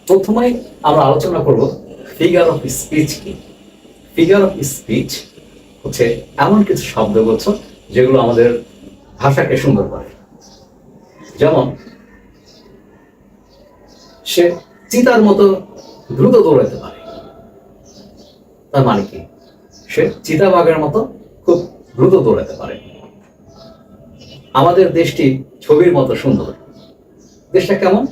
প্রথমে আমরা আলোচনা করব ফিগার অফ স্পিচ কি। ফিগার অফ স্পিচ হচ্ছে এমন কিছু শব্দগুচ্ছ যেগুলো আমাদের ভাষাকে সুন্দর করে। যেমন সে চিতার মতো দ্রুত দৌড়াতে পারে, তার মানে কি? সে চিতাবাঘের মতো খুব দ্রুত দৌড়াতে পারে। আমাদের দেশটি ছবির মতো সুন্দর। দেশটা কেমন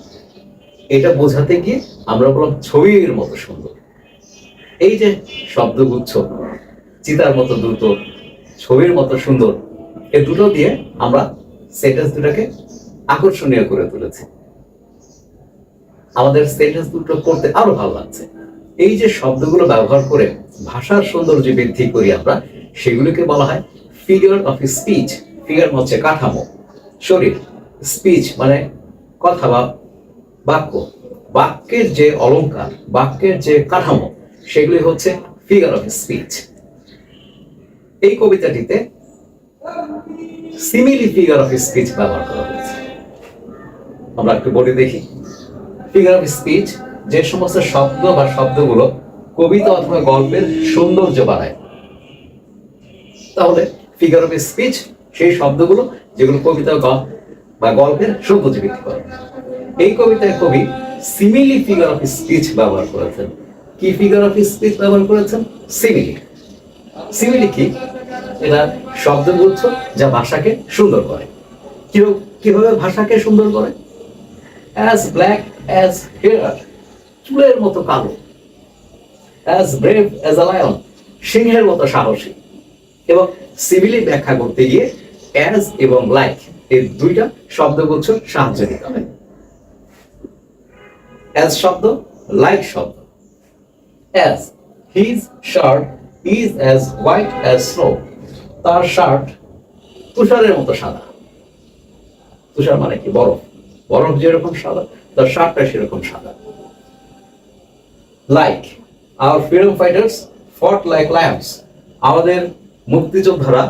এটা বোঝাতে গিয়ে আমরা বললাম ছবির মতো সুন্দর। এই যে শব্দগুচ্ছ চিতার মতো দ্রুত, ছবির মতো সুন্দর, এই দুটো দিয়ে আমরা সেন্টেন্স দুটাকে আকর্ষণীয় করে তুলেছি। আমাদের সেন্টেন্স দুটো পড়তে আরো ভালো লাগছে। এই যে শব্দগুলো ব্যবহার করে ভাষার সৌন্দর্য বৃদ্ধি করি আমরা, সেগুলোকে বলা হয় ফিগার অফ স্পিচ। ফিগার হচ্ছে কাঠামো, শরীর। স্পিচ মানে কথা বা বাক্য। বাক্যের যে অলংকার, বাক্যের যে কাঠামো, সেগুলি হচ্ছে ফিগার অফ স্পিচ। এই কবিতাটিতে সিমিলি ফিগার অফ স্পিচ ব্যবহার করা হয়েছে। আমরা একটু বলে দেখি। ফিগার অফ স্পিচ যে সমস্ত শব্দ বা শব্দগুলো কবিতা অথবা গল্পের সৌন্দর্য বাড়ায়, তাহলে ফিগার অফ স্পিচ সেই শব্দগুলো যেগুলো কবিতা বা গল্পের সৌন্দর্য বৃদ্ধি করে। এই কবিতায় কবি সিমিলি ফিগার অফ স্পিচ ব্যবহার করেছেন। কি ফিগার অফ স্পিচ ব্যবহার করেছেন? সিমিলি। সিমিলি কি? এটা শব্দগুচ্ছ যা ভাষাকে সুন্দর করে। কিভাবে ভাষাকে সুন্দর করে? as black as hair, চুলের মতো কালো। as brave as a lion, সিংহের মতো সাহসী। এবং সিমিলি ব্যাখ্যা করতে গিয়ে as এবং like এই দুইটা শব্দগুচ্ছ সাহায্য নিতে হবে। as শব্দ, like শব্দ। as, his shirt is as white as snow, তার শার্ট তুষারের মতো সাদা। তুষার মানে কি? বরফ। বরফ যেরকম সাদা, তার শার্টটা সেরকম সাদা। Like, our freedom fighters fought like lions, আমাদের মুক্তিযোদ্ধারা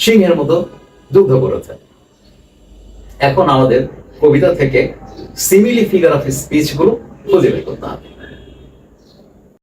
সিংহের মতো যুদ্ধ করেছে। এখন আমাদের কবিতা থেকে সিমিলি ফিগার অফ স্পিচ গুলো খুঁজে বের করতে হবে।